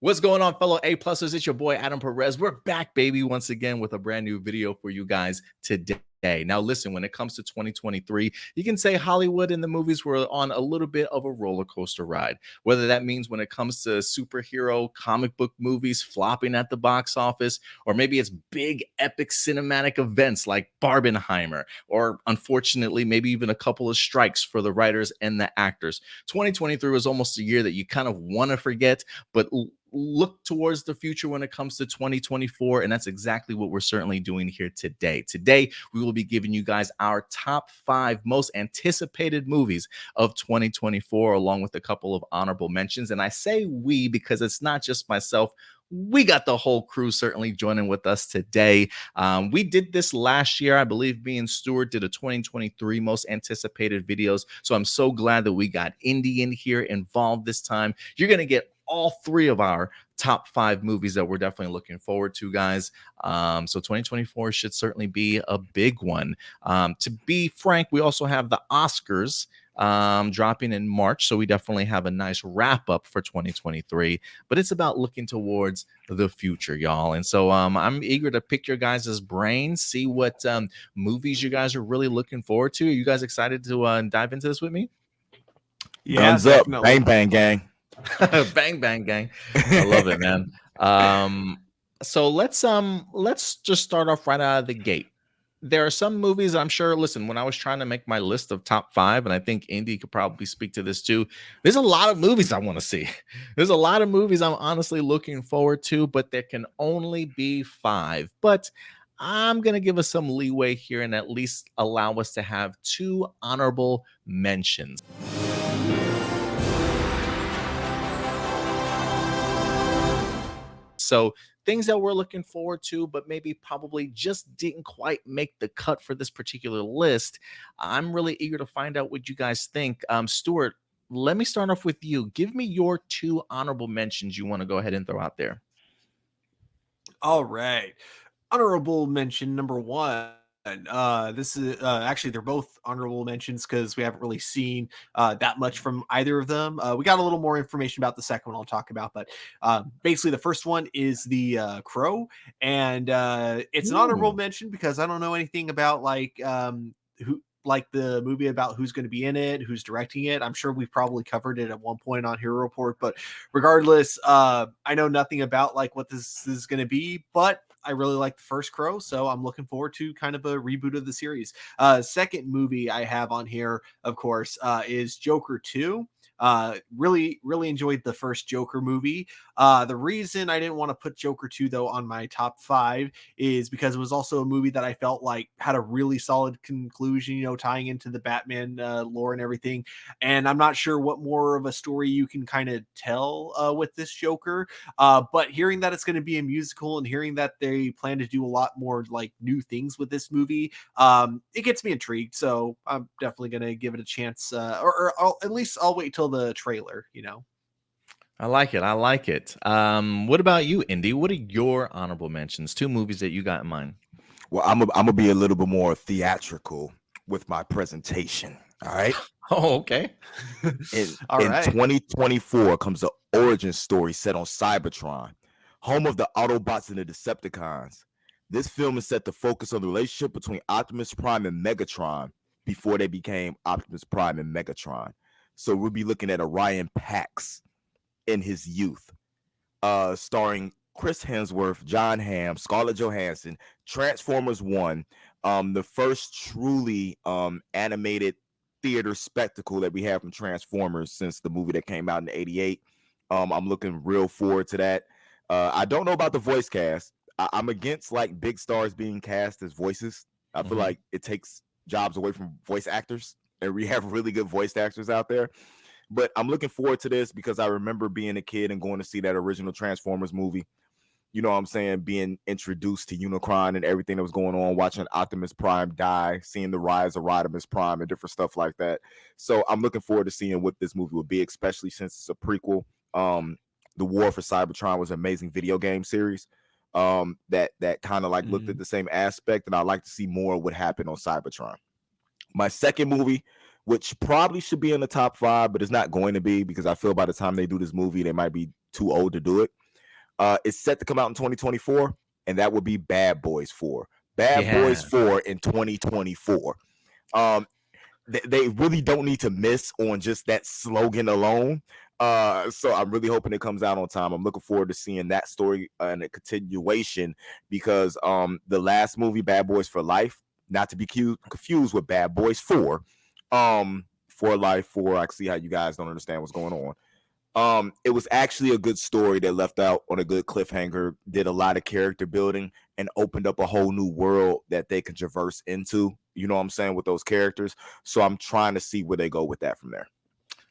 What's going on, fellow A-plussers? It's your boy, Adam Perez. We're back, baby, once again with a brand new video for you guys today. Now, listen, when it comes to 2023, you can say Hollywood and the movies were on a little bit of a roller coaster ride. Whether that means when it comes to superhero comic book movies flopping at the box office, or maybe it's big, epic cinematic events like Barbenheimer, or unfortunately, maybe even a couple of strikes for the writers and the actors. 2023 was almost a year that you kind of want to forget, but look towards the future when it comes to 2024, and that's exactly what we're certainly doing here today. Today, we will be giving you guys our top 5 most anticipated movies of 2024, along with a couple of honorable mentions. And I say we because it's not just myself. We got the whole crew certainly joining with us today. We did this last year. I believe me and Stewart did a 2023 most anticipated videos. So I'm so glad that we got Indy in here involved this time. You're going to get all 3 of our top 5 movies that we're definitely looking forward to, guys. So 2024 should certainly be a big one. To be frank, we also have the Oscars dropping in March. So we definitely have a nice wrap up for 2023, but it's about looking towards the future, y'all. And so I'm eager to pick your guys' brains, see what movies you guys are really looking forward to. Are you guys excited to dive into this with me? Yeah, Guns definitely. up, bang bang gang. Bang bang gang. I love it, man. So let's just start off right out of the gate. There are some movies I'm sure, listen, when I was trying to make my list of top 5, and I think Indy could probably speak to this too, there's a lot of movies I want to see. There's a lot of movies I'm honestly looking forward to, but there can only be 5. But I'm going to give us some leeway here and at least allow us to have 2 honorable mentions. So things that we're looking forward to, but maybe probably just didn't quite make the cut for this particular list. I'm really eager to find out what you guys think. Stewart, let me start off with you. Give me your 2 honorable mentions you want to go ahead and throw out there. All right. Honorable mention number 1. This is actually they're both honorable mentions because we haven't really seen that much from either of them. We got a little more information about the second one I'll talk about, but basically the first one is the Crow, and it's an honorable mention because I don't know anything about the movie about who's going to be in it, who's directing it. I'm sure we've probably covered it at one point on Hero Report, but regardless, I know nothing about like what this is going to be, but I really like the first Crow, so I'm looking forward to kind of a reboot of the series. Second movie I have on here, of course, is Joker 2. Really enjoyed the first Joker movie. The reason I didn't want to put Joker 2 though on my top 5 is because it was also a movie that I felt like had a really solid conclusion, tying into the Batman lore and everything. And I'm not sure what more of a story you can kind of tell with this Joker. But hearing that it's going to be a musical and hearing that they plan to do a lot more like new things with this movie, it gets me intrigued. So I'm definitely going to give it a chance, or at least I'll wait till the trailer. I like it. I like it. What about you, Indy? What are your honorable mentions? 2 movies that you got in mind. Well, I'm gonna be a little bit more theatrical with my presentation. All right. Oh, okay. In 2024 comes the origin story set on Cybertron, home of the Autobots and the Decepticons. This film is set to focus on the relationship between Optimus Prime and Megatron before they became Optimus Prime and Megatron. So we'll be looking at Orion Pax in his youth, starring Chris Hemsworth, John Hamm, Scarlett Johansson, Transformers 1, the first truly animated theater spectacle that we have from Transformers since the movie that came out in '88. I'm looking real forward to that. I don't know about the voice cast. I'm against like big stars being cast as voices. I feel like it takes jobs away from voice actors, and we have really good voice actors out there. But I'm looking forward to this because I remember being a kid and going to see that original Transformers movie. You know what I'm saying? Being introduced to Unicron and everything that was going on, watching Optimus Prime die, seeing the rise of Rodimus Prime and different stuff like that. So I'm looking forward to seeing what this movie will be, especially since it's a prequel. The War for Cybertron was an amazing video game series that kind of like looked at the same aspect, and I'd like to see more of what happened on Cybertron. My second movie, which probably should be in the top 5, but it's not going to be because I feel by the time they do this movie, they might be too old to do it, It's set to come out in 2024, and that would be Bad Boys 4. Bad Boys Yeah. 4 in 2024. They really don't need to miss on just that slogan alone. So I'm really hoping it comes out on time. I'm looking forward to seeing that story and a continuation, because the last movie, Bad Boys for Life, not to be confused with Bad Boys 4, for Life 4. I see how you guys don't understand what's going on. It was actually a good story that left out on a good cliffhanger, did a lot of character building, and opened up a whole new world that they can traverse into, you know what I'm saying, with those characters. So I'm trying to see where they go with that from there.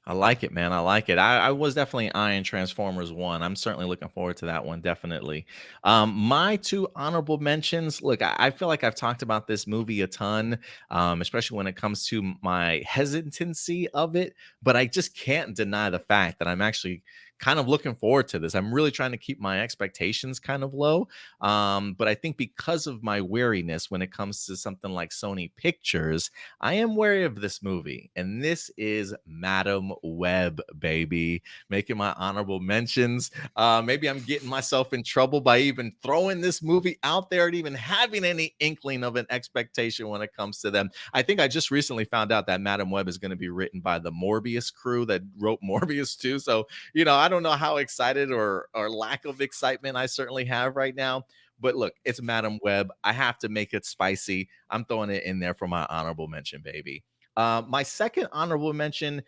I like it, man. I like it. I was definitely eyeing Transformers 1. I'm certainly looking forward to that one, definitely. My two honorable mentions. Look, I feel like I've talked about this movie a ton, especially when it comes to my hesitancy of it. But I just can't deny the fact that I'm actually kind of looking forward to this. I'm really trying to keep my expectations kind of low. But I think because of my wariness when it comes to something like Sony Pictures, I am wary of this movie, and this is Madam Web, baby. Making my honorable mentions. Maybe I'm getting myself in trouble by even throwing this movie out there and even having any inkling of an expectation when it comes to them. I think I just recently found out that Madam Web is going to be written by the Morbius crew that wrote Morbius too. So, I don't know how excited or lack of excitement I certainly have right now. But look, it's Madam Web. I have to make it spicy. I'm throwing it in there for my honorable mention, baby. My second honorable mention,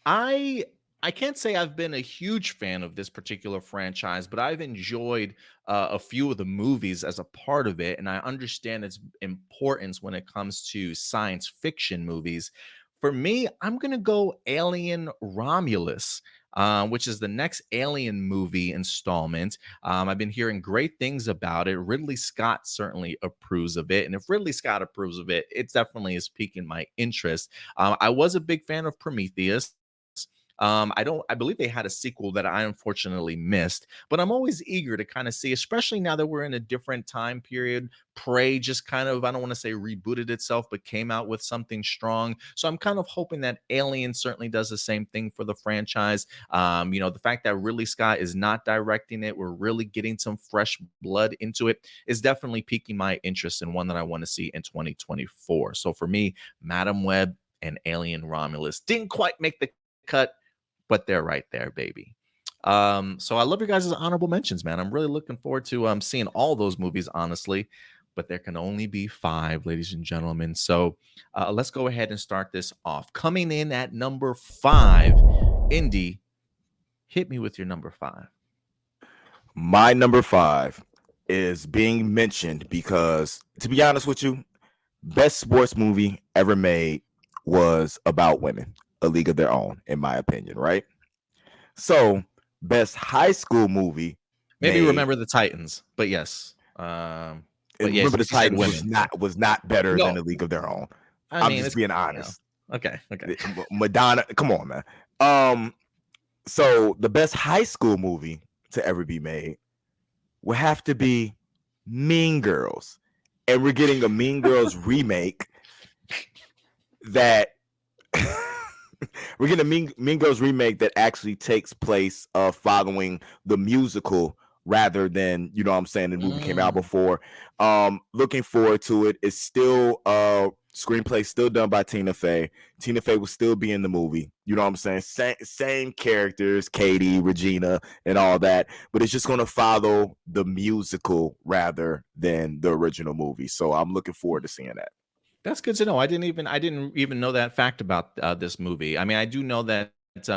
I I can't say I've been a huge fan of this particular franchise, but I've enjoyed a few of the movies as a part of it, and I understand its importance when it comes to science fiction movies. For me, I'm gonna go Alien Romulus, which is the next Alien movie installment. I've been hearing great things about it. Ridley Scott certainly approves of it, and if Ridley Scott approves of it, it definitely is piquing my interest. I was a big fan of Prometheus. I believe they had a sequel that I unfortunately missed, but I'm always eager to kind of see, especially now that we're in a different time period. Prey just kind of, I don't want to say rebooted itself, but came out with something strong. So I'm kind of hoping that Alien certainly does the same thing for the franchise. The fact that Ridley Scott is not directing it, we're really getting some fresh blood into it, is definitely piquing my interest in one that I want to see in 2024. So for me, Madam Web and Alien Romulus didn't quite make the cut, but they're right there, baby. So I love your guys' honorable mentions, man. I'm really looking forward to seeing all those movies, honestly. But there can only be 5, ladies and gentlemen. So let's go ahead and start this off. Coming in at number 5, Indy, hit me with your number 5. My number 5 is being mentioned because, to be honest with you, best sports movie ever made was about women, A League of Their Own, in my opinion, right? So, best high school movie, maybe made, Remember the Titans, but yes. But yes, Remember the Titans women. was not better No, than A League of Their Own. I I'm mean, just being honest. Okay. Madonna, come on, man. So the best high school movie to ever be made will have to be Mean Girls, and we're getting a Mean Girls remake that we're getting a Mean Girls remake that actually takes place following the musical rather than, you know what I'm saying, the movie came out before. Looking forward to it. It's still screenplay still done by Tina Fey. Tina Fey will still be in the movie. You know what I'm saying? Same characters, Katie, Regina, and all that. But it's just going to follow the musical rather than the original movie. So I'm looking forward to seeing that. That's good to know. I didn't even know that fact about this movie. I mean, I do know that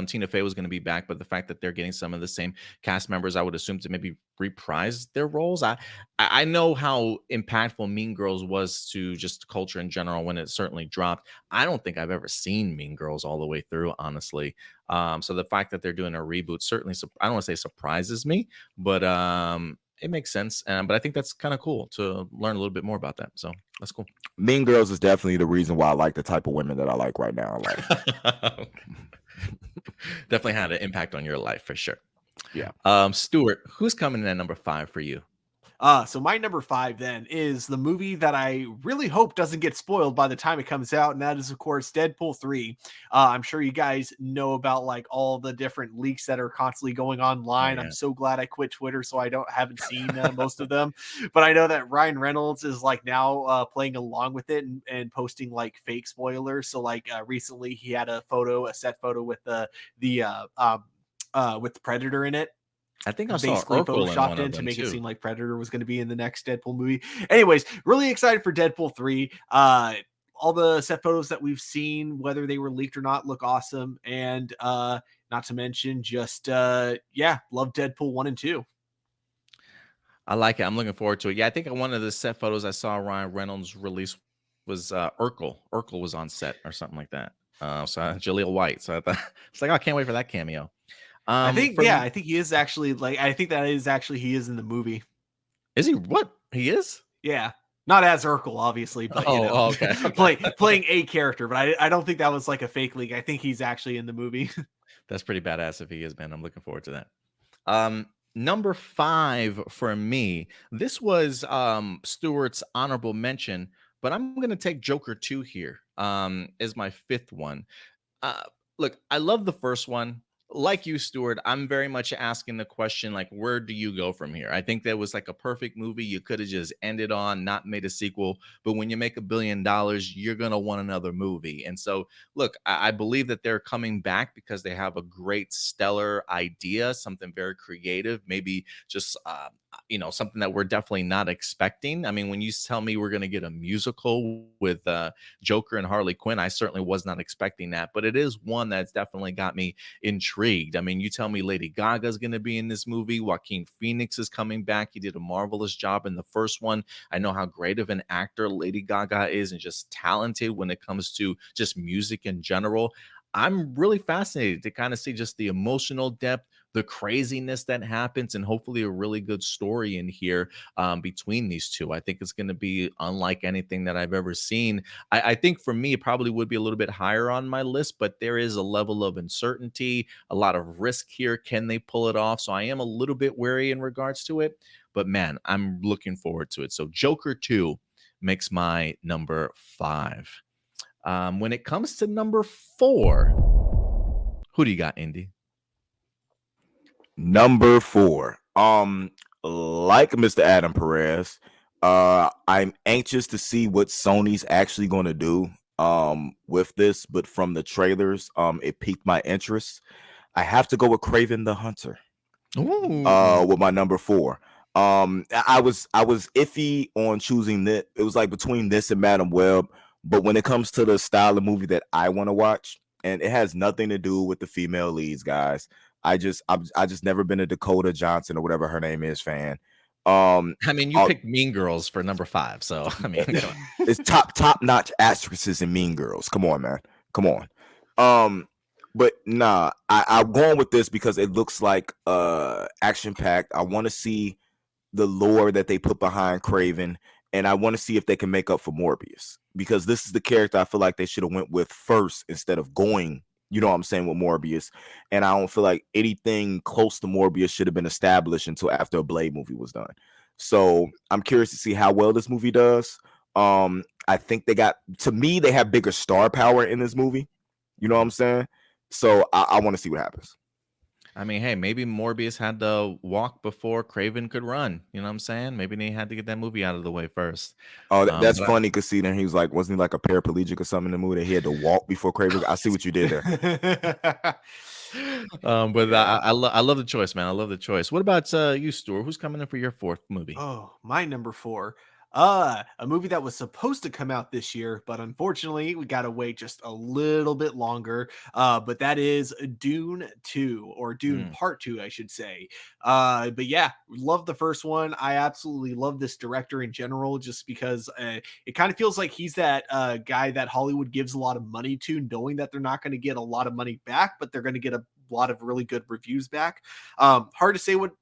Tina Fey was going to be back, but the fact that they're getting some of the same cast members, I would assume, to maybe reprise their roles. I know how impactful Mean Girls was to just culture in general when it certainly dropped. I don't think I've ever seen Mean Girls all the way through, honestly. So the fact that they're doing a reboot certainly, I don't want to say surprises me, but it makes sense. But I think that's kind of cool to learn a little bit more about that. So that's cool. Mean Girls is definitely the reason why I like the type of women that I like right now in life. Definitely had an impact on your life for sure. Yeah. Stewart, who's coming in at number 5 for you? So my number 5 then is the movie that I really hope doesn't get spoiled by the time it comes out, and that is of course Deadpool 3. I'm sure you guys know about like all the different leaks that are constantly going Oh online. I'm yeah. so glad I quit Twitter, so I haven't seen most of them. But I know that Ryan Reynolds is like now playing along with it and posting like fake spoilers. So like recently he had a set photo with with the Predator in it, I think I saw basically Urkel in one photoshopped of in to them make it too. seem like Predator was going to be in the next Deadpool movie. Anyways, really excited for Deadpool 3. All the set photos that we've seen, whether they were leaked or not, look awesome. And not to mention just yeah, love Deadpool 1 and 2. I like it. I'm looking forward to it. Yeah, I think one of the set photos I saw Ryan Reynolds release was Urkel. Urkel was on set or something like that. Jaleel White. So I thought it's like, oh, I can't wait for that cameo. I think For yeah, I think he is actually like I think that is actually he is in the movie. is he what? He is? Yeah. Not as Urkel, obviously, but you Oh, know, oh, okay. Okay. playing a character. But I don't think that was like a fake leak. I think he's actually in the movie. That's pretty badass if he is, man. I'm looking forward to that. Number 5 for me. This was Stewart's honorable mention, but I'm gonna take Joker 2 here. Is my 5th one. Uh, Look, I love the first one. Like you, Stuart, I'm very much asking the question, like, where do you go from here? I think that was like a perfect movie. You could have just ended on, not made a sequel. But when you make $1 billion, you're gonna want another movie. And so, look, I believe that they're coming back because they have a great, stellar idea, something very creative, maybe just something that we're definitely not expecting. I mean, when you tell me we're gonna get a musical with Joker and Harley Quinn, I certainly was not expecting that. But it is one that's definitely got me intrigued. I mean, you tell me Lady Gaga's going to be in this movie. Joaquin Phoenix is coming back. He did a marvelous job in the first one. I know how great of an actor Lady Gaga is and just talented when it comes to just music in general. I'm really fascinated to kind of see just the emotional depth, the craziness that happens, and hopefully a really good story in here between these two. I think it's going to be unlike anything that I've ever seen. I think for me, it probably would be a little bit higher on my list, but there is a level of uncertainty, a lot of risk here. Can they pull it off? So I am a little bit wary in regards to it, but man, I'm looking forward to it. So Joker 2 makes my number 5. When it comes to number 4, who do you got, Indy? Number 4. Like Mr. Adam Perez, I'm anxious to see what Sony's actually going to do with this, but from the trailers, it piqued my interest. I have to go with Craven the Hunter. Ooh. With my number 4. I was iffy on choosing that. It was like between this and Madam Web, but when it comes to the style of movie that I want to watch, and it has nothing to do with the female leads, guys. I just never been a Dakota Johnson or whatever her name is fan. I mean, you uh, picked Mean Girls for number 5, so I mean, come on. it's top notch actresses in Mean Girls. Come on, man. Come on. But nah, I'm going with this because it looks like action packed. I want to see the lore that they put behind Craven, and I want to see if they can make up for Morbius, because this is the character I feel like they should have went with first instead of going, you know what I'm saying, with Morbius. And I don't feel like anything close to Morbius should have been established until after a Blade movie was done. So I'm curious to see how well this movie does. I think to me, they have bigger star power in this movie. You know what I'm saying? So I want to see what happens. I mean, hey, maybe Morbius had to walk before Craven could run. You know what I'm saying? Maybe they had to get that movie out of the way first. Oh, that's But funny because see, then he was like, wasn't he like a paraplegic or something in the movie that he had to walk before Craven? I see what you did there. I love the choice, man. I love the choice. What about you, Stuart? Who's coming in for your 4th movie? Oh, my number 4. A movie that was supposed to come out this year, but unfortunately we gotta wait just a little bit longer. But that is Dune 2, or Dune Mm. Part 2, I should say. But yeah, love the first one. I absolutely love this director in general, just because it kind of feels like he's that guy that Hollywood gives a lot of money to, knowing that they're not going to get a lot of money back, but they're going to get a lot of really good reviews back. Hard to say what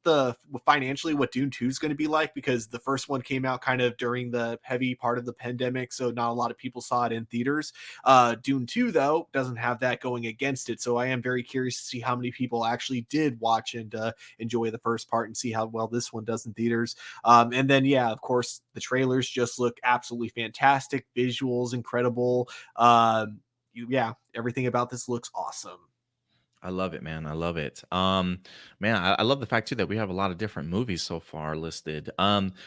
financially what Dune 2 is going to be like, because the first one came out kind of during the heavy part of the pandemic, so not a lot of people saw it in theaters. Dune 2 though doesn't have that going against it, so I am very curious to see how many people actually did watch and enjoy the first part, and see how well this one does in theaters. And then yeah, of course the trailers just look absolutely fantastic, visuals incredible. Yeah, everything about this looks awesome. I love it, man. I love it. Man, I love the fact too that we have a lot of different movies so far listed.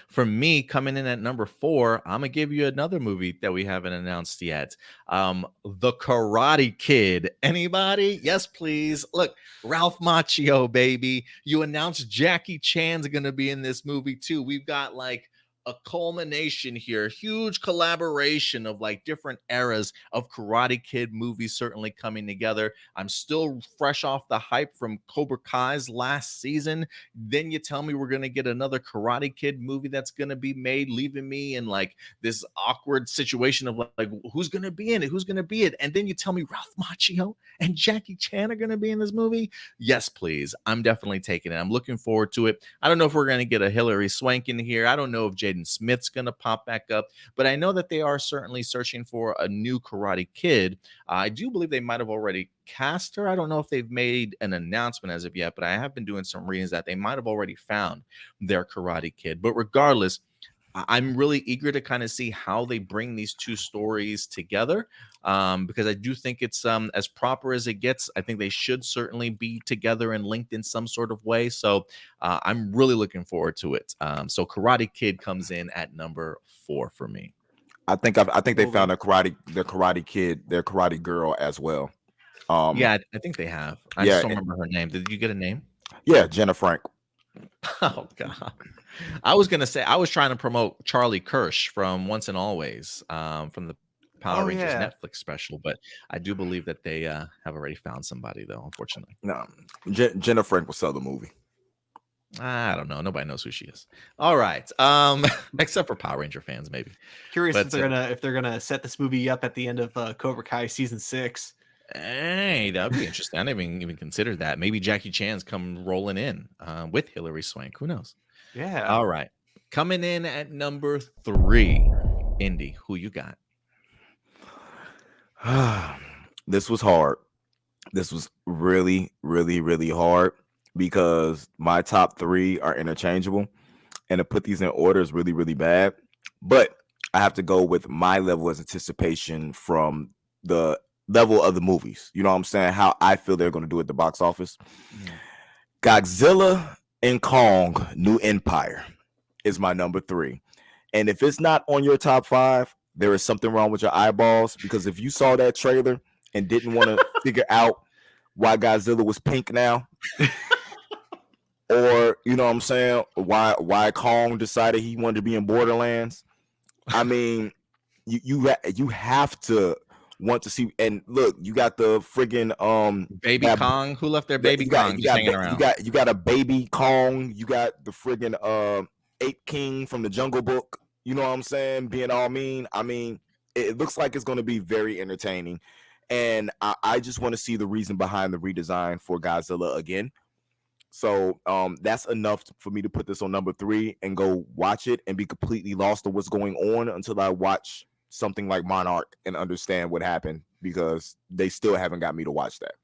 For me, coming in at number 4, I'm gonna give you another movie that we haven't announced yet. The Karate Kid. Anybody? Yes, please. Look, Ralph Macchio, baby. You announced Jackie Chan's gonna be in this movie too. We've got like a culmination here, huge collaboration of like different eras of Karate Kid movies certainly coming together. I'm still fresh off the hype from Cobra Kai's last season. Then you tell me we're going to get another Karate Kid movie that's going to be made, leaving me in like this awkward situation of like who's going to be in it? Who's going to be it? And then you tell me Ralph Macchio and Jackie Chan are going to be in this movie. Yes, please. I'm definitely taking it. I'm looking forward to it. I don't know if we're going to get a Hilary Swank in here. I don't know if Jaden Smith's going to pop back up, but I know that they are certainly searching for a new Karate Kid. I do believe they might have already cast her. I don't know if they've made an announcement as of yet, but I have been doing some readings that they might have already found their Karate Kid. But regardless, I'm really eager to kind of see how they bring these two stories together, because I do think it's as proper as it gets. I think they should certainly be together and linked in some sort of way. So I'm really looking forward to it. So Karate Kid comes in at number 4 for me. I think they found their Karate Kid, their Karate Girl as well. Yeah, I think they have. I just don't remember her name. Did you get a name? Yeah, Jenna Frank. Oh God. I was gonna say I was trying to promote Charlie Kirsch from Once and Always, from the Power Rangers Netflix special, but I do believe that they have already found somebody though, unfortunately. No, Jenna Frank will sell the movie. I don't know. Nobody knows who she is. All right. Except for Power Ranger fans, maybe. Curious if they're gonna set this movie up at the end of Cobra Kai season 6. Hey, that'd be interesting. I didn't even consider that. Maybe Jackie Chan's come rolling in with Hilary Swank. Who knows? Yeah. All right. Coming in at number 3, Indy, who you got? This was hard. This was really, really, really hard, because my top 3 are interchangeable, and to put these in order is really, really bad. But I have to go with my level of anticipation from the level of the movies. You know what I'm saying? How I feel they're going to do at the box office. Godzilla and Kong New Empire is my number 3. And if it's not on your top 5, there is something wrong with your eyeballs, because if you saw that trailer and didn't want to figure out why Godzilla was pink now, or you know what I'm saying, why Kong decided he wanted to be in Borderlands, I mean, you have to want to see. And look, you got the friggin' baby Kong. Who left their baby Kong just hanging around? You got a baby Kong. You got the friggin' Ape King from the Jungle Book. You know what I'm saying? Being all mean. I mean, it looks like it's going to be very entertaining, and I just want to see the reason behind the redesign for Godzilla again. So that's enough for me to put this on number 3 and go watch it and be completely lost of what's going on until I watch something like Monarch and understand what happened, because they still haven't got me to watch that.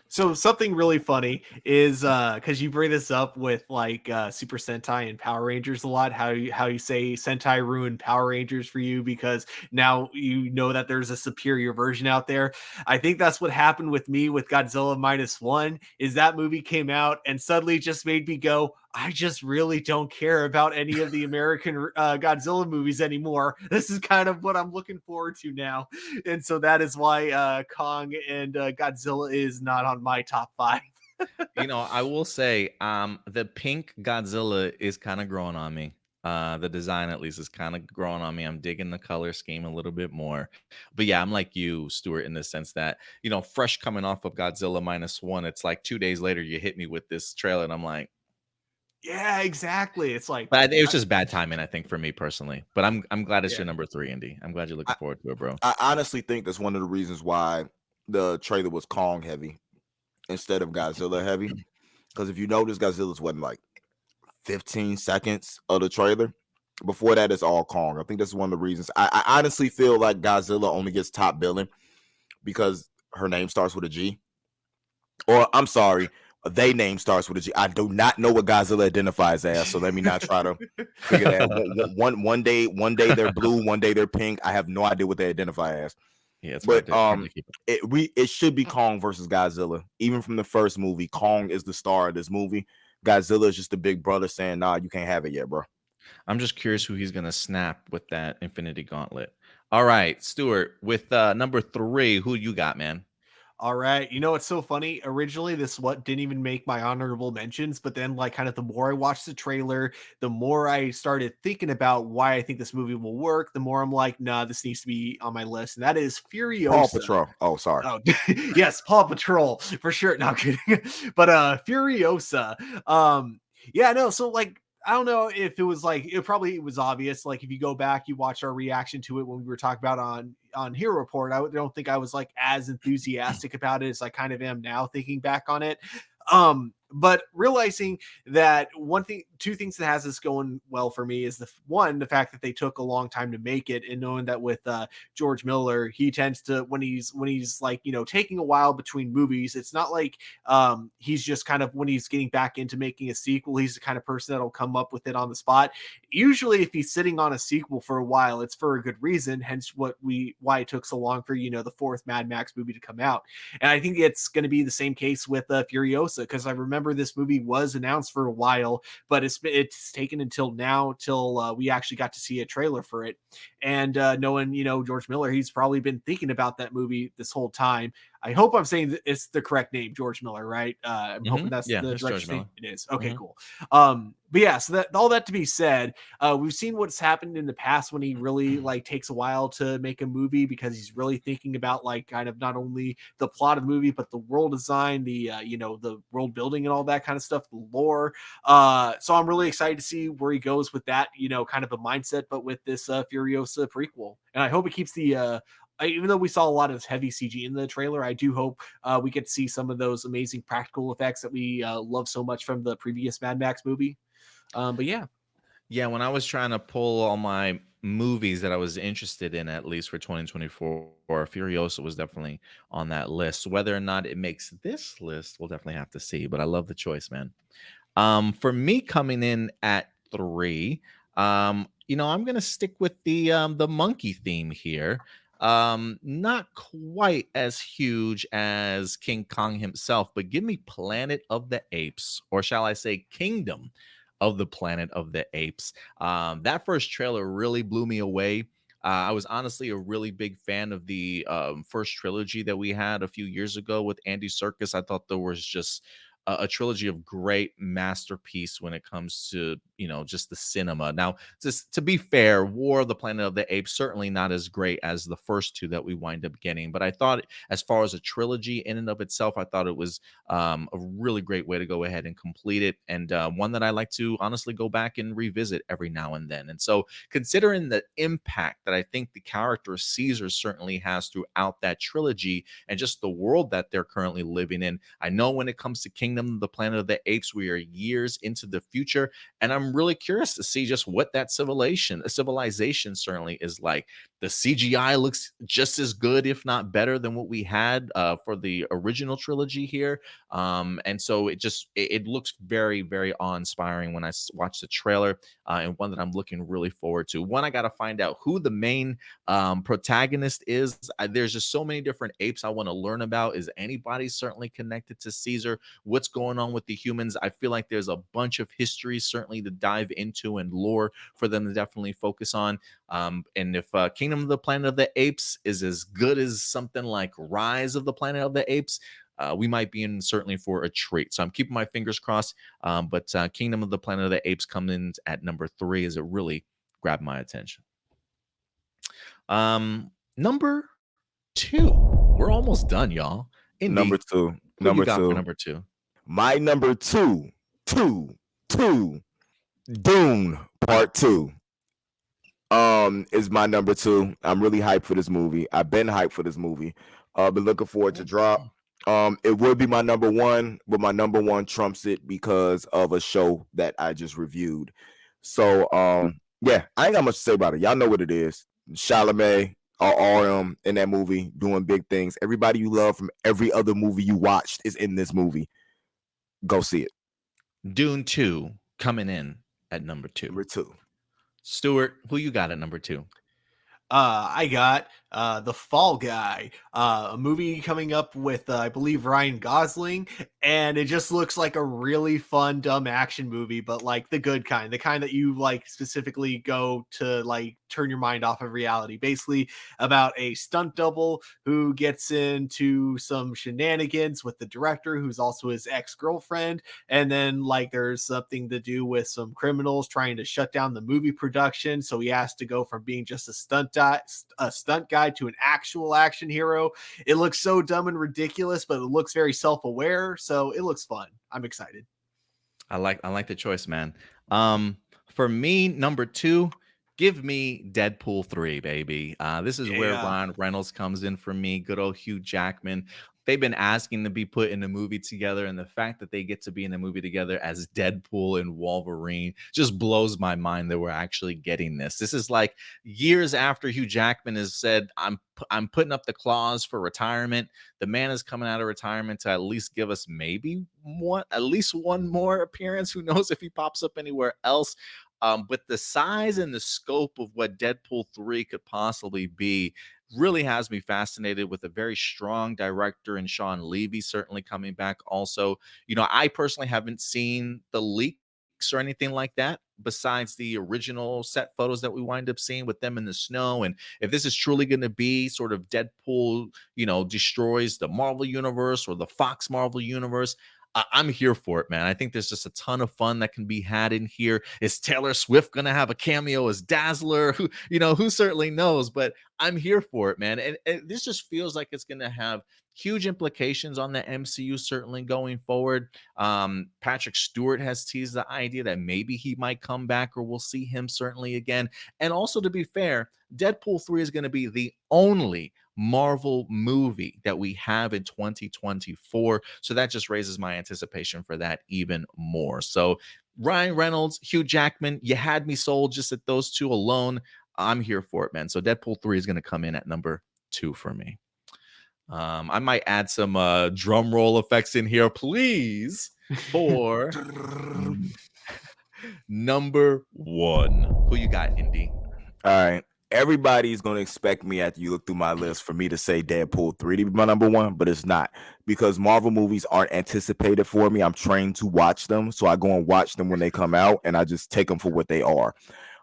So something really funny is because you bring this up with like Super Sentai and Power Rangers a lot, how you say Sentai ruined Power Rangers for you because now you know that there's a superior version out there. I think that's what happened with me with Godzilla -1, is that movie came out and suddenly just made me go, I just really don't care about any of the American Godzilla movies anymore. This is kind of what I'm looking forward to now. And so that is why Kong and Godzilla is not on my top 5. You know, I will say the pink Godzilla is kind of growing on me. The design, at least, is kind of growing on me. I'm digging the color scheme a little bit more. But yeah, I'm like you, Stuart, in the sense that, you know, fresh coming off of Godzilla -1, it's like 2 days later you hit me with this trailer and I'm like, yeah, exactly. It's like, but it was just bad timing, I think, for me personally. But I'm glad it's your number 3, Indy. I'm glad you're looking forward to it, bro. I honestly think that's one of the reasons why the trailer was Kong heavy. instead of Godzilla heavy. Because if you notice, Godzilla's wasn't like 15 seconds of the trailer. Before that, it's all Kong. I think that's one of the reasons. I honestly feel like Godzilla only gets top billing because her name starts with a G. Or I'm sorry, they name starts with a G. I do not know what Godzilla identifies as, so let me not try to figure that. One day they're blue, one day they're pink. I have no idea what they identify as. Yeah, it's But hard to keep it. it should be Kong versus Godzilla. Even from the first movie, Kong is the star of this movie. Godzilla is just the big brother saying, "Nah, you can't have it yet, bro." I'm just curious who he's gonna snap with that Infinity Gauntlet. All right, Stuart, with number 3, who you got, man? All right. You know what's so funny? Originally, this what didn't even make my honorable mentions, but then like kind of the more I watched the trailer, the more I started thinking about why I think this movie will work, the more I'm like, nah, this needs to be on my list. And that is Paw Furiosa. Patrol. Oh, sorry. Oh, yes, Paw Patrol for sure. No, I'm kidding. But Furiosa. Yeah, no, so like I don't know if it was like it probably was obvious. Like if you go back, you watch our reaction to it when we were talking about on Hero Report. Don't think I was like as enthusiastic about it as I kind of am now thinking back on it. But realizing that two things that has this going well for me is the fact that they took a long time to make it, and knowing that with George Miller, he tends to when he's like taking a while between movies. It's not like he's just kind of when he's getting back into making a sequel, he's the kind of person that'll come up with it on the spot. Usually, if he's sitting on a sequel for a while, it's for a good reason. Hence, why it took so long for the fourth Mad Max movie to come out. And I think it's going to be the same case with Furiosa, because I remember this movie was announced for a while, but it's taken until now till we actually got to see a trailer for it. And knowing George Miller, he's probably been thinking about that movie this whole time. I hope I'm saying it's the correct name, George Miller, right? I'm hoping that's the director's name. It is. Okay, cool. But yeah, so that all that to be said, we've seen what's happened in the past when he really like takes a while to make a movie, because he's really thinking about like kind of not only the plot of the movie, but the world design, the the world building and all that kind of stuff, the lore. So I'm really excited to see where he goes with that, kind of a mindset, but with this Furiosa prequel. And I hope it keeps the even though we saw a lot of heavy CG in the trailer, I do hope we get to see some of those amazing practical effects that we love so much from the previous Mad Max movie. But yeah. Yeah, when I was trying to pull all my movies that I was interested in, at least for 2024, Furiosa was definitely on that list. Whether or not it makes this list, we'll definitely have to see. But I love the choice, man. For me, coming in at 3, I'm gonna stick with the monkey theme here. Not quite as huge as King Kong himself, but give me Planet of the Apes, or shall I say Kingdom of the Planet of the Apes. That first trailer really blew me away. I was honestly a really big fan of the first trilogy that we had a few years ago with Andy Serkis. I thought there was just a trilogy of great masterpiece when it comes to just the cinema. Now, just to be fair, War of the Planet of the Apes certainly not as great as the first two that we wind up getting, but I thought as far as a trilogy in and of itself, I thought it was a really great way to go ahead and complete it, and one that I like to honestly go back and revisit every now and then. And so, considering the impact that I think the character Caesar certainly has throughout that trilogy and just the world that they're currently living in, I know when it comes to Kingdom, the Planet of the Apes, we are years into the future, and I'm really curious to see just what that civilization certainly is like. The CGI looks just as good, if not better, than what we had for the original trilogy here. And so it looks very, very awe-inspiring when I watch the trailer, and one that I'm looking really forward to. One, I got to find out who the main protagonist is. There's just so many different apes I want to learn about. Is anybody certainly connected to Caesar? What's going on with the humans? I feel like there's a bunch of history certainly to dive into and lore for them to definitely focus on. And if Kingdom of the Planet of the Apes is as good as something like Rise of the Planet of the Apes, we might be in certainly for a treat. So I'm keeping my fingers crossed. But Kingdom of the Planet of the Apes comes in at number 3 as it really grabbed my attention. Number 2. We're almost done, y'all. Indy, number 2. Who you got for number 2? My number 2. Dune Part 2. Is my number 2. I'm really hyped for this movie. I've been hyped for this movie. Been looking forward to drop. It would be my number one, but my number one trumps it because of a show that I just reviewed. So, yeah, I ain't got much to say about it. Y'all know what it is. Chalamet, RM in that movie doing big things. Everybody you love from every other movie you watched is in this movie. Go see it. Dune 2 coming in at number 2. Number 2. Stewart, who you got at number 2? I got The Fall Guy, a movie coming up with, I believe, Ryan Gosling, and it just looks like a really fun, dumb action movie, but like the good kind, the kind that you like specifically go to like turn your mind off of reality. Basically, about a stunt double who gets into some shenanigans with the director, who's also his ex-girlfriend, and then like there's something to do with some criminals trying to shut down the movie production, so he has to go from being just a stunt guy to an actual action hero. It looks so dumb and ridiculous, but it looks very self-aware, so it looks fun. I'm excited. I like the choice, man. For me, number 2, give me Deadpool 3, baby. This is where Ryan Reynolds comes in for me. Good old Hugh Jackman. They've been asking to be put in a movie together, and the fact that they get to be in a movie together as Deadpool and Wolverine just blows my mind that we're actually getting this. This is like years after Hugh Jackman has said, I'm putting up the clause for retirement. The man is coming out of retirement to at least give us maybe at least one more appearance. Who knows if he pops up anywhere else? But the size and the scope of what Deadpool 3 could possibly be really has me fascinated, with a very strong director and Sean Levy certainly coming back also. I personally haven't seen the leaks or anything like that besides the original set photos that we wind up seeing with them in the snow. And if this is truly going to be sort of Deadpool, destroys the Marvel universe or the Fox Marvel universe, I'm here for it, man. I think there's just a ton of fun that can be had in here. Is Taylor Swift going to have a cameo as Dazzler? Who certainly knows, but I'm here for it, man. And this just feels like it's going to have huge implications on the MCU, certainly going forward. Patrick Stewart has teased the idea that maybe he might come back, or we'll see him certainly again. And also, to be fair, Deadpool 3 is going to be the only Marvel movie that we have in 2024. So that just raises my anticipation for that even more. So Ryan Reynolds, Hugh Jackman, you had me sold just at those two alone. I'm here for it, man. So Deadpool 3 is going to come in at number 2 for me. I might add some drum roll effects in here, please, for number 1. Who you got, Indy? All right. Everybody's going to expect me, after you look through my list, for me to say Deadpool 3 to be my number 1, but it's not, because Marvel movies aren't anticipated for me. I'm trained to watch them, so I go and watch them when they come out, and I just take them for what they are.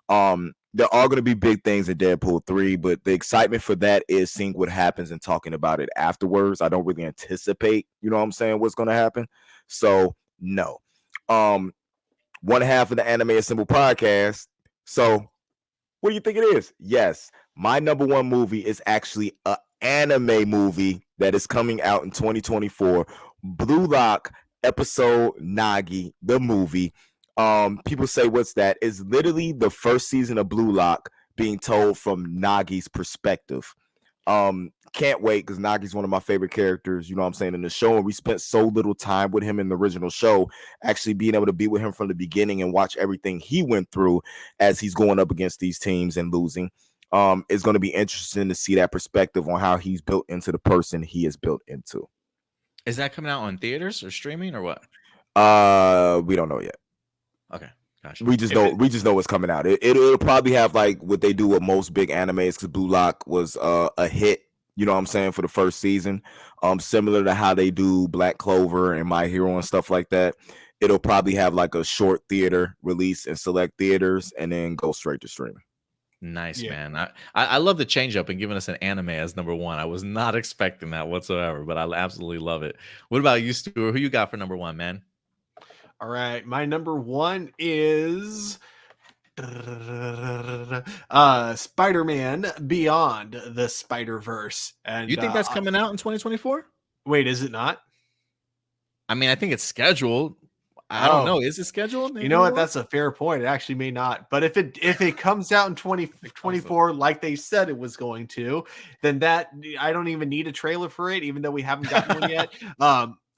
There are going to be big things in Deadpool 3, but the excitement for that is seeing what happens and talking about it afterwards. I don't really anticipate, what's going to happen. So, no. One half of the Anime Assemble podcast. So, what do you think it is? Yes, my number 1 movie is actually an anime movie that is coming out in 2024. Blue Lock episode Nagi, the movie. People say, what's that? It's literally the first season of Blue Lock being told from Nagi's perspective. Can't wait, because Nagi's one of my favorite characters, in the show, and we spent so little time with him in the original show. Actually being able to be with him from the beginning and watch everything he went through as he's going up against these teams and losing, is going to be interesting to see that perspective on how he's built into the person he is built into. Is that coming out on theaters or streaming or what? We don't know yet. Okay. Gotcha. We just know it's coming out. It'll probably have like what they do with most big animes, because Blue Lock was a hit, for the first season. Similar to how they do Black Clover and My Hero and stuff like that. It'll probably have like a short theater release in select theaters and then go straight to streaming. Nice, man. I love the change up and giving us an anime as number 1. I was not expecting that whatsoever, but I absolutely love it. What about you, Stuart? Who you got for number 1, man? All right, my number 1 is Spider-Man Beyond the Spider-Verse. And you think that's coming out in 2024? Wait, is it not? I mean, I think it's scheduled. I don't know. Is it scheduled? You know what? That's a fair point. It actually may not. But if it comes out in 2024 like they said it was going to, then that I don't even need a trailer for it, even though we haven't gotten one yet.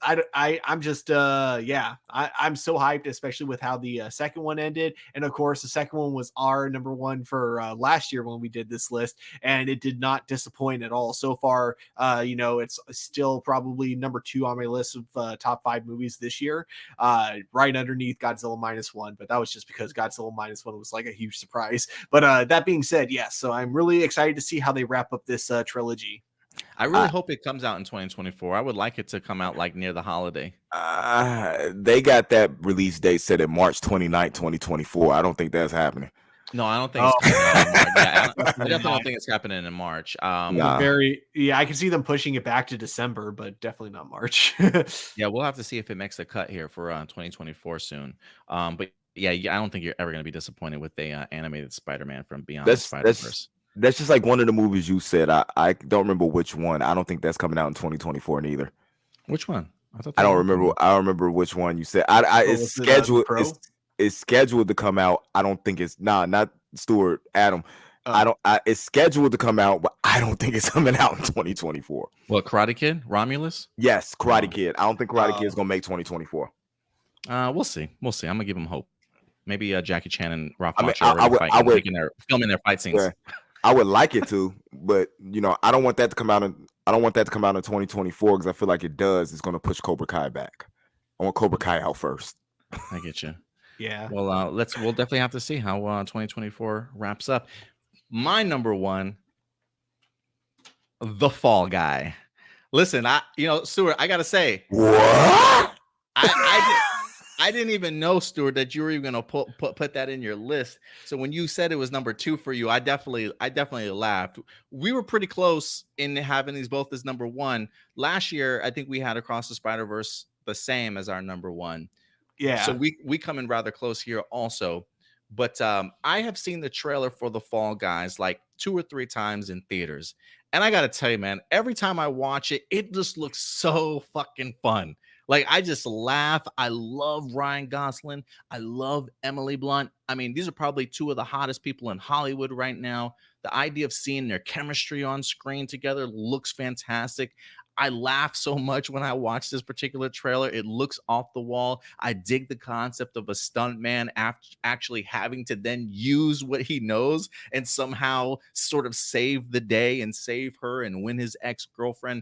I'm just I'm so hyped, especially with how the second one ended. And of course, the second one was our number one for last year when we did this list, and it did not disappoint at all. So far, it's still probably number 2 on my list of top 5 movies this year, right underneath Godzilla -1. But that was just because Godzilla -1 was like a huge surprise. But that being said, yes, so I'm really excited to see how they wrap up this trilogy. I really hope it comes out in 2024. I would like it to come out like near the holiday. They got that release date set at March 29th, 2024. I don't think that's happening. No, I don't think it's happening in March. Yeah, I definitely don't think it's happening in March. I can see them pushing it back to December, but definitely not March. Yeah, we'll have to see if it makes a cut here for 2024 soon. But yeah, I don't think you're ever going to be disappointed with a animated Spider-Man from Beyond the Spider-Verse. That's just like one of the movies you said. I don't remember which one. I don't think that's coming out in 2024 neither. Which one? I don't remember. I don't remember which one you said. It's scheduled. It's scheduled to come out. I don't think it's not Stewart, Adam. It's scheduled to come out, but I don't think it's coming out in 2024. What, Karate Kid? Romulus? Yes, Karate Kid. I don't think Karate Kid is gonna make 2024. We'll see. I'm gonna give him hope. Maybe Jackie Chan and Ralph filming their fight scenes. Yeah. I would like it to, but I don't want that to come out in 2024 because I feel like it does. It's going to push Cobra Kai back. I want Cobra Kai out first. I get you. Yeah. Well, we'll definitely have to see how 2024 wraps up. My number one, The Fall Guy. Listen, Stewart, I gotta say, what? I didn't even know, Stewart, that you were even gonna put that in your list. So when you said it was number 2 for you, I definitely laughed. We were pretty close in having these both as number 1. Last year, I think we had Across the Spider-Verse the same as our number 1. Yeah. So we come in rather close here also. But I have seen the trailer for The Fall Guys like 2 or 3 times in theaters. And I gotta tell you, man, every time I watch it, it just looks so fucking fun. Like, I just laugh. I love Ryan Gosling. I love Emily Blunt. I mean, these are probably 2 of the hottest people in Hollywood right now. The idea of seeing their chemistry on screen together looks fantastic. I laugh so much when I watch this particular trailer. It looks off the wall. I dig the concept of a stuntman actually having to then use what he knows and somehow sort of save the day and save her and win his ex-girlfriend.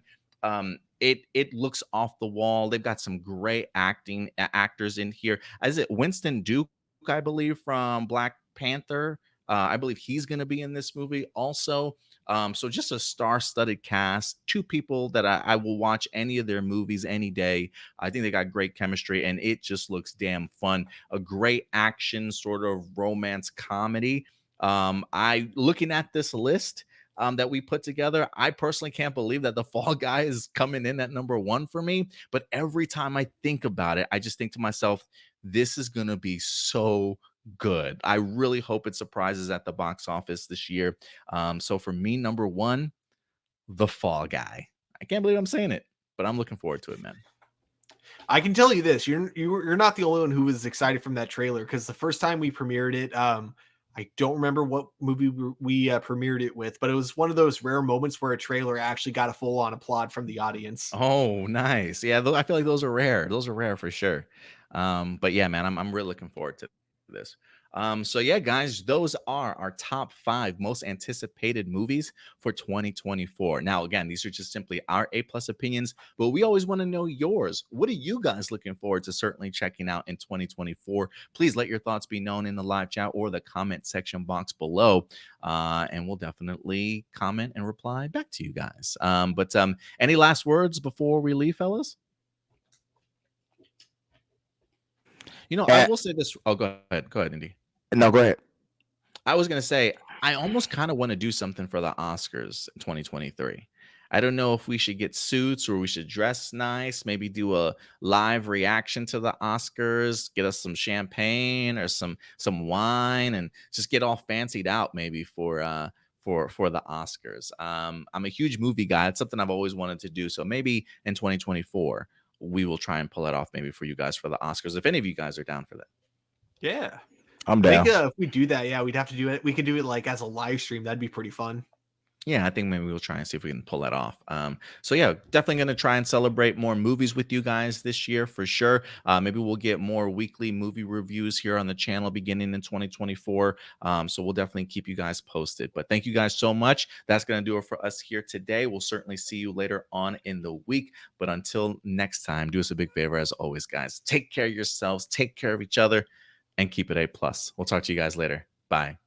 It looks off the wall. They've got some great actors in here. Is it Winston Duke, I believe, from Black Panther? I believe he's going to be in this movie also. So just a star-studded cast, 2 people that I will watch any of their movies any day. I think they got great chemistry, and it just looks damn fun. A great action sort of romance comedy. Looking at this list that we put together, I personally can't believe that The Fall Guy is coming in at number 1 for me. But every time I think about it, I just think to myself, this is going to be so good. I really hope it surprises at the box office this year. So for me, number 1, The Fall Guy. I can't believe I'm saying it, but I'm looking forward to it, man. I can tell you this: you're not the only one who was excited from that trailer, because the first time we premiered it, I don't remember what movie we premiered it with, but it was one of those rare moments where a trailer actually got a full-on applaud from the audience. Oh, nice. Yeah, I feel like those are rare. Those are rare for sure. But yeah, man, I'm really looking forward to this. So yeah, guys, those are our top 5 most anticipated movies for 2024. Now, again, these are just simply our A+ opinions, but we always want to know yours. What are you guys looking forward to certainly checking out in 2024? Please let your thoughts be known in the live chat or the comment section box below, and we'll definitely comment and reply back to you guys. But any last words before we leave, fellas? I will say this. Oh, go ahead, Indy. No, go ahead. I was going to say, I almost kind of want to do something for the Oscars in 2023. I don't know if we should get suits or we should dress nice, maybe do a live reaction to the Oscars, get us some champagne or some wine and just get all fancied out maybe for the Oscars. I'm a huge movie guy. It's something I've always wanted to do. So maybe in 2024, we will try and pull it off maybe for you guys for the Oscars, if any of you guys are down for that. Yeah. I'm I think down. if we do that, yeah, we'd have to do it. We could do it like as a live stream. That'd be pretty fun. Yeah, I think maybe we'll try and see if we can pull that off. So yeah, definitely going to try and celebrate more movies with you guys this year for sure. Maybe we'll get more weekly movie reviews here on the channel beginning in 2024. So we'll definitely keep you guys posted. But thank you guys so much. That's going to do it for us here today. We'll certainly see you later on in the week. But until next time, do us a big favor as always, guys. Take care of yourselves, take care of each other, and keep it A+. We'll talk to you guys later. Bye.